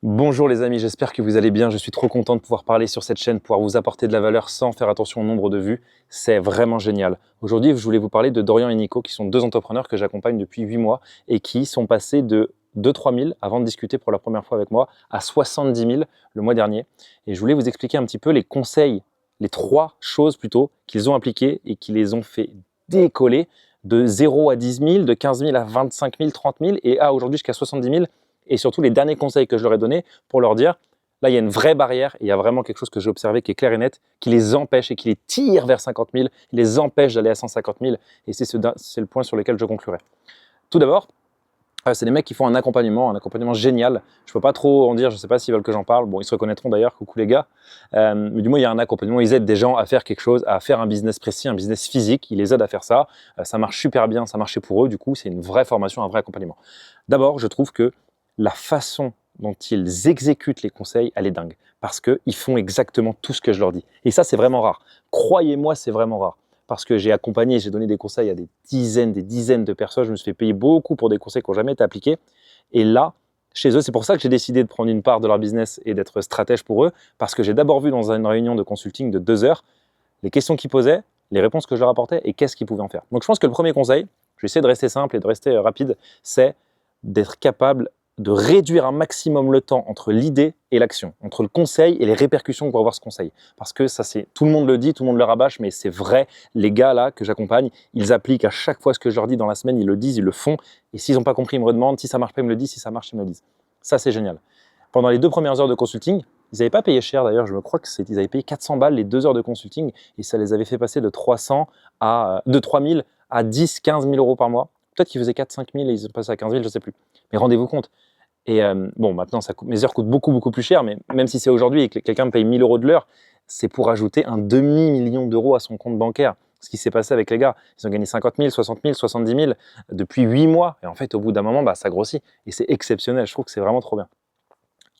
Bonjour les amis, j'espère que vous allez bien. Je suis trop content de pouvoir parler sur cette chaîne, pouvoir vous apporter de la valeur sans faire attention au nombre de vues. C'est vraiment génial. Aujourd'hui, je voulais vous parler de Dorian et Nico, qui sont deux entrepreneurs que j'accompagne depuis 8 mois et qui sont passés de 2-3 000 avant de discuter pour la première fois avec moi à 70 000 le mois dernier. Et je voulais vous expliquer un petit peu les conseils, les 3 choses plutôt qu'ils ont appliquées et qui les ont fait décoller de 0 à 10 000, de 15 000 à 25 000, 30 000 et à aujourd'hui jusqu'à 70 000. Et surtout les derniers conseils que je leur ai donnés pour leur dire, là il y a une vraie barrière, il y a vraiment quelque chose que j'ai observé qui est clair et net, qui les empêche et qui les tire vers 50 000, qui les empêche d'aller à 150 000, et c'est le point sur lequel je conclurai. Tout d'abord, c'est des mecs qui font un accompagnement génial. Je ne peux pas trop en dire, je ne sais pas s'ils veulent que j'en parle. Bon, ils se reconnaîtront d'ailleurs, coucou les gars. Mais du moins, il y a un accompagnement. Ils aident des gens à faire quelque chose, à faire un business précis, un business physique. Ils les aident à faire ça. Ça marche super bien, ça marchait pour eux. Du coup, c'est une vraie formation, un vrai accompagnement. D'abord, je trouve que la façon dont ils exécutent les conseils, elle est dingue. Parce qu'ils font exactement tout ce que je leur dis. Et ça, c'est vraiment rare. Croyez-moi, c'est vraiment rare. Parce que j'ai accompagné, j'ai donné des conseils à des dizaines de personnes. Je me suis fait payer beaucoup pour des conseils qui n'ont jamais été appliqués. Et là, chez eux, c'est pour ça que j'ai décidé de prendre une part de leur business et d'être stratège pour eux. Parce que j'ai d'abord vu dans une réunion de consulting de 2 heures les questions qu'ils posaient, les réponses que je leur apportais et qu'est-ce qu'ils pouvaient en faire. Donc je pense que le premier conseil, je vais essayer de rester simple et de rester rapide, c'est d'être capable de réduire un maximum le temps entre l'idée et l'action, entre le conseil et les répercussions que va avoir ce conseil. Parce que ça, c'est tout le monde le dit, tout le monde le rabâche, mais c'est vrai, les gars là que j'accompagne, ils appliquent à chaque fois ce que je leur dis dans la semaine, ils le disent, ils le font, et s'ils n'ont pas compris, ils me redemandent, si ça marche pas, ils me le disent, si ça marche, ils me le disent. Ça, c'est génial. Pendant les 2 premières heures de consulting, ils n'avaient pas payé cher d'ailleurs, je me crois qu'ils avaient payé 400 balles les 2 heures de consulting, et ça les avait fait passer de 3 000 à 10 000, 15 000 euros par mois. Peut-être qu'ils faisaient 4 000, 5 000 et ils sont passés à 15 000, je ne sais plus. Mais rendez-vous compte. Et bon, maintenant, mes heures coûtent beaucoup plus cher, mais même si c'est aujourd'hui et que quelqu'un me paye 1 000 euros de l'heure, c'est pour ajouter un demi-million d'euros à son compte bancaire. Ce qui s'est passé avec les gars, ils ont gagné 50 000, 60 000, 70 000 depuis 8 mois. Et en fait, au bout d'un moment, ça grossit. Et c'est exceptionnel, je trouve que c'est vraiment trop bien.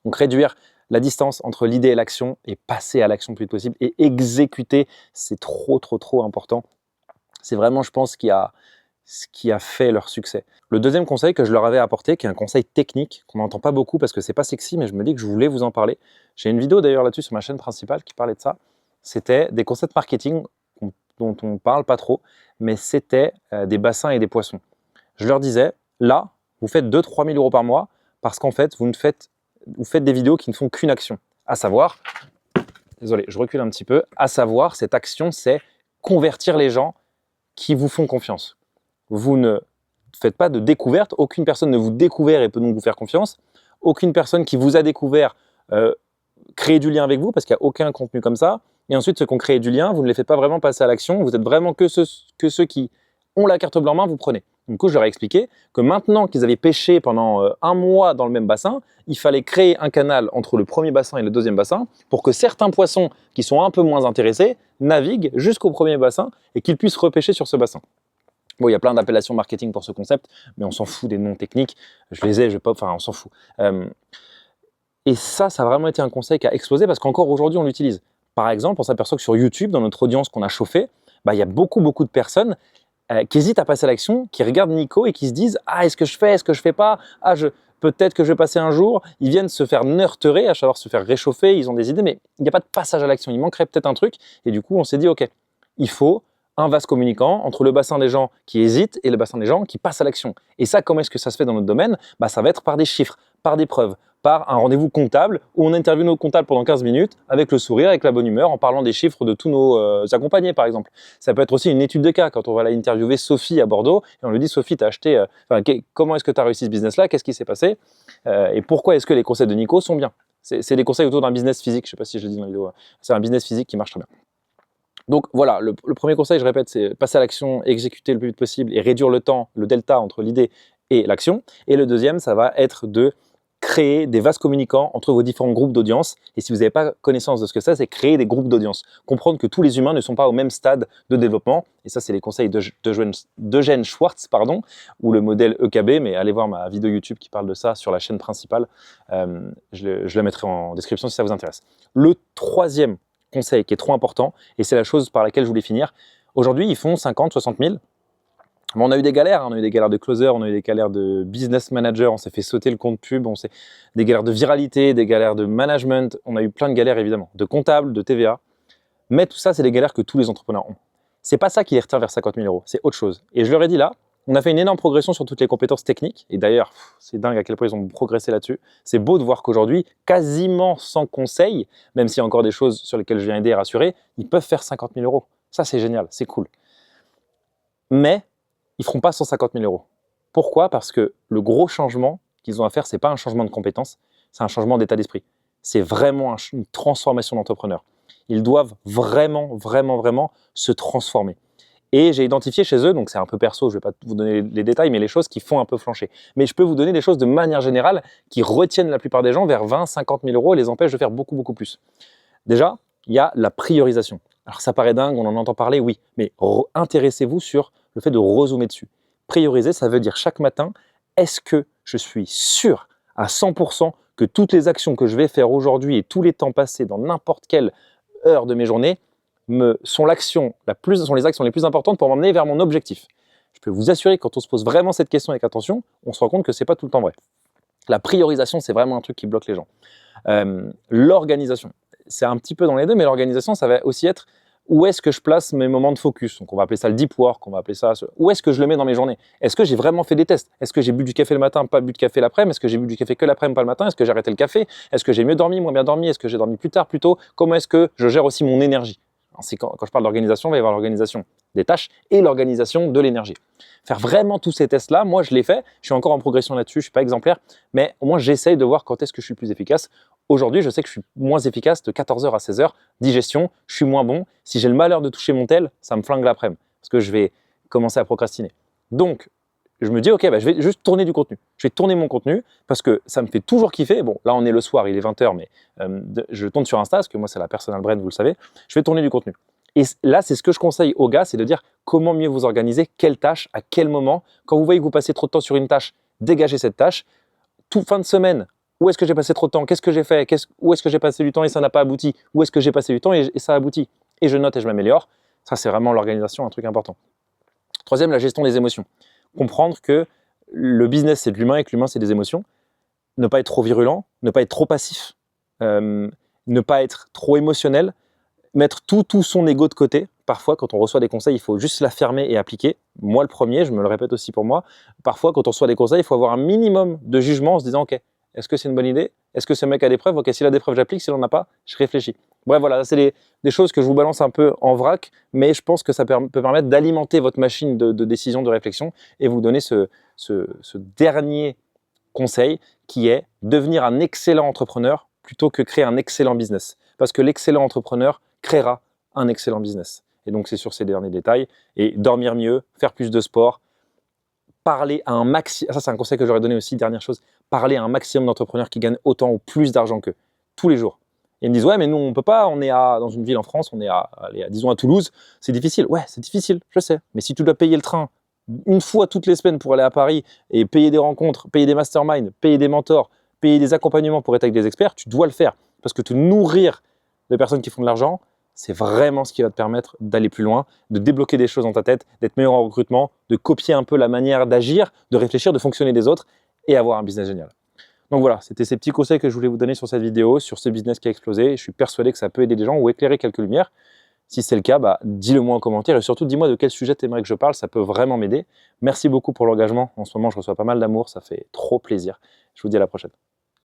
Donc réduire la distance entre l'idée et l'action et passer à l'action le plus vite possible et exécuter, c'est trop important. C'est vraiment, je pense, ce qui a fait leur succès. Le deuxième conseil que je leur avais apporté, qui est un conseil technique, qu'on n'entend pas beaucoup parce que c'est pas sexy, mais je me dis que je voulais vous en parler. J'ai une vidéo d'ailleurs là-dessus sur ma chaîne principale qui parlait de ça. C'était des concepts marketing dont on ne parle pas trop, mais c'était des bassins et des poissons. Je leur disais, là, vous faites 2-3 000 euros par mois parce qu'en fait, vous faites des vidéos qui ne font qu'une action, à savoir, désolé, je recule un petit peu, à savoir, cette action, c'est convertir les gens qui vous font confiance. Vous ne faites pas de découverte, aucune personne ne vous découvre et peut donc vous faire confiance. Aucune personne qui vous a découvert crée du lien avec vous parce qu'il n'y a aucun contenu comme ça. Et ensuite, ceux qui ont créé du lien, vous ne les faites pas vraiment passer à l'action. Vous êtes vraiment que ceux qui ont la carte blanc en main, vous prenez. Du coup, je leur ai expliqué que maintenant qu'ils avaient pêché pendant 1 mois dans le même bassin, il fallait créer un canal entre le premier bassin et le deuxième bassin pour que certains poissons qui sont un peu moins intéressés naviguent jusqu'au premier bassin et qu'ils puissent repêcher sur ce bassin. Bon, il y a plein d'appellations marketing pour ce concept, mais on s'en fout des noms techniques. Je les ai, je vais pas, enfin, on s'en fout. Et ça a vraiment été un conseil qui a explosé parce qu'encore aujourd'hui, on l'utilise. Par exemple, on s'aperçoit que sur YouTube, dans notre audience qu'on a chauffée, il y a beaucoup de personnes qui hésitent à passer à l'action, qui regardent Nico et qui se disent « Ah, est-ce que je fais pas ? Ah, peut-être que je vais passer un jour. » Ils viennent se faire nurturer, à savoir se faire réchauffer, ils ont des idées, mais il n'y a pas de passage à l'action. Il manquerait peut-être un truc. Et du coup, on s'est dit « Ok, il faut un vase communicant entre le bassin des gens qui hésitent et le bassin des gens qui passent à l'action. » Et ça, comment est-ce que ça se fait dans notre domaine ? Ça va être par des chiffres, par des preuves, par un rendez-vous comptable où on interviewe nos comptables pendant 15 minutes avec le sourire, avec la bonne humeur, en parlant des chiffres de tous nos accompagnés, par exemple. Ça peut être aussi une étude de cas quand on va aller interviewer Sophie à Bordeaux et on lui dit « Sophie, tu as acheté, comment est-ce que tu as réussi ce business-là ? Qu'est-ce qui s'est passé ? Et pourquoi est-ce que les conseils de Nico sont bien ?» C'est des conseils autour d'un business physique, je ne sais pas si je l'ai dit dans la vidéo, c'est un business physique qui marche très bien. Donc voilà, le premier conseil, je répète, c'est passer à l'action, exécuter le plus vite possible et réduire le temps, le delta entre l'idée et l'action. Et le deuxième, ça va être de créer des vases communicants entre vos différents groupes d'audience. Et si vous n'avez pas connaissance de ce que c'est créer des groupes d'audience. Comprendre que tous les humains ne sont pas au même stade de développement. Et ça, c'est les conseils d'Eugène Schwartz, ou le modèle EKB. Mais allez voir ma vidéo YouTube qui parle de ça sur la chaîne principale. Je la mettrai en description si ça vous intéresse. Le troisième conseil qui est trop important, et c'est la chose par laquelle je voulais finir. Aujourd'hui, ils font 50, 60 000. Mais on a eu des galères, hein. On a eu des galères de closer, on a eu des galères de business manager, on s'est fait sauter le compte pub, des galères de viralité, des galères de management, on a eu plein de galères évidemment, de comptable, de TVA. Mais tout ça, c'est des galères que tous les entrepreneurs ont. C'est pas ça qui les retient vers 50 000 euros, c'est autre chose. Et je leur ai dit là, on a fait une énorme progression sur toutes les compétences techniques. Et d'ailleurs, c'est dingue à quel point ils ont progressé là-dessus. C'est beau de voir qu'aujourd'hui, quasiment sans conseil, même s'il y a encore des choses sur lesquelles je viens aider et rassurer, ils peuvent faire 50 000 euros. Ça, c'est génial, c'est cool. Mais ils ne feront pas 150 000 euros. Pourquoi? Parce que le gros changement qu'ils ont à faire, ce n'est pas un changement de compétences, c'est un changement d'état d'esprit. C'est vraiment une transformation d'entrepreneur. Ils doivent vraiment, vraiment, vraiment se transformer. Et j'ai identifié chez eux, donc c'est un peu perso, je ne vais pas vous donner les détails, mais les choses qui font un peu flancher. Mais je peux vous donner des choses de manière générale qui retiennent la plupart des gens vers 20 50 000 euros et les empêchent de faire beaucoup, beaucoup plus. Déjà, il y a la priorisation. Alors ça paraît dingue, on en entend parler, oui, mais intéressez-vous sur le fait de rezoomer dessus. Prioriser, ça veut dire chaque matin, est-ce que je suis sûr à 100% que toutes les actions que je vais faire aujourd'hui et tous les temps passés dans n'importe quelle heure de mes journées sont les actions les plus importantes pour m'emmener vers mon objectif. Je peux vous assurer que quand on se pose vraiment cette question avec attention, on se rend compte que ce n'est pas tout le temps vrai. La priorisation, c'est vraiment un truc qui bloque les gens. L'organisation, c'est un petit peu dans les deux, mais l'organisation, ça va aussi être où est-ce que je place mes moments de focus. Donc on va appeler ça le deep work, on va appeler ça… Où est-ce que je le mets dans mes journées? Est-ce que j'ai vraiment fait des tests? Est-ce que j'ai bu du café le matin, pas bu de café l'après-midi? Est-ce que j'ai bu du café que l'après-midi, pas le matin? Est-ce que j'ai arrêté le café? Est-ce que j'ai mieux dormi, moins bien dormi? Est-ce que j'ai dormi plus tard, plus tôt? Comment est-ce que je gère aussi mon énergie? Quand je parle d'organisation, il va y avoir l'organisation des tâches et l'organisation de l'énergie. Faire vraiment tous ces tests-là, moi je l'ai fait, je suis encore en progression là-dessus, je ne suis pas exemplaire, mais au moins j'essaye de voir quand est-ce que je suis plus efficace. Aujourd'hui, je sais que je suis moins efficace de 14h à 16h, digestion, je suis moins bon. Si j'ai le malheur de toucher mon tel, ça me flingue l'après-midi, parce que je vais commencer à procrastiner. Donc, je me dis, ok, je vais juste tourner du contenu. Je vais tourner mon contenu parce que ça me fait toujours kiffer. Bon, là, on est le soir, il est 20h, mais je tourne sur Insta, parce que moi, c'est la personal brand, vous le savez. Je vais tourner du contenu. Et là, c'est ce que je conseille aux gars, c'est de dire comment mieux vous organiser, quelle tâche, à quel moment. Quand vous voyez que vous passez trop de temps sur une tâche, dégagez cette tâche. Toute fin de semaine, où est-ce que j'ai passé trop de temps? Qu'est-ce que j'ai fait? Où est-ce que j'ai passé du temps et ça n'a pas abouti? Où est-ce que j'ai passé du temps et ça aboutit? Et je note et je m'améliore. Ça, c'est vraiment l'organisation, un truc important. Troisième, la gestion des émotions. Comprendre que le business, c'est de l'humain et que l'humain, c'est des émotions. Ne pas être trop virulent, ne pas être trop passif, ne pas être trop émotionnel, mettre tout son ego de côté. Parfois, quand on reçoit des conseils, il faut juste la fermer et appliquer. Moi, le premier, je me le répète aussi pour moi. Parfois, quand on reçoit des conseils, il faut avoir un minimum de jugement en se disant, OK, est-ce que c'est une bonne idée? Est-ce que ce mec a des preuves? OK, s'il a des preuves, j'applique. S'il n'en a pas, je réfléchis. Bref, voilà, c'est des choses que je vous balance un peu en vrac, mais je pense que ça peut permettre d'alimenter votre machine de décision, de réflexion et vous donner ce dernier conseil qui est devenir un excellent entrepreneur plutôt que créer un excellent business. Parce que l'excellent entrepreneur créera un excellent business. Et donc, c'est sur ces derniers détails. Et dormir mieux, faire plus de sport, parler à un maximum, ça c'est un conseil que j'aurais donné aussi, dernière chose, parler à un maximum d'entrepreneurs qui gagnent autant ou plus d'argent qu'eux, tous les jours. Et ils me disent, ouais, mais nous, on ne peut pas, on est dans une ville en France, on est disons à Toulouse, c'est difficile. Ouais, c'est difficile, je sais. Mais si tu dois payer le train une fois toutes les semaines pour aller à Paris et payer des rencontres, payer des masterminds, payer des mentors, payer des accompagnements pour être avec des experts, tu dois le faire. Parce que te nourrir de personnes qui font de l'argent, c'est vraiment ce qui va te permettre d'aller plus loin, de débloquer des choses dans ta tête, d'être meilleur en recrutement, de copier un peu la manière d'agir, de réfléchir, de fonctionner des autres et avoir un business génial. Donc voilà, c'était ces petits conseils que je voulais vous donner sur cette vidéo, sur ce business qui a explosé. Je suis persuadé que ça peut aider des gens ou éclairer quelques lumières. Si c'est le cas, dis-le moi en commentaire et surtout dis-moi de quel sujet tu aimerais que je parle, ça peut vraiment m'aider. Merci beaucoup pour l'engagement. En ce moment, je reçois pas mal d'amour, ça fait trop plaisir. Je vous dis à la prochaine.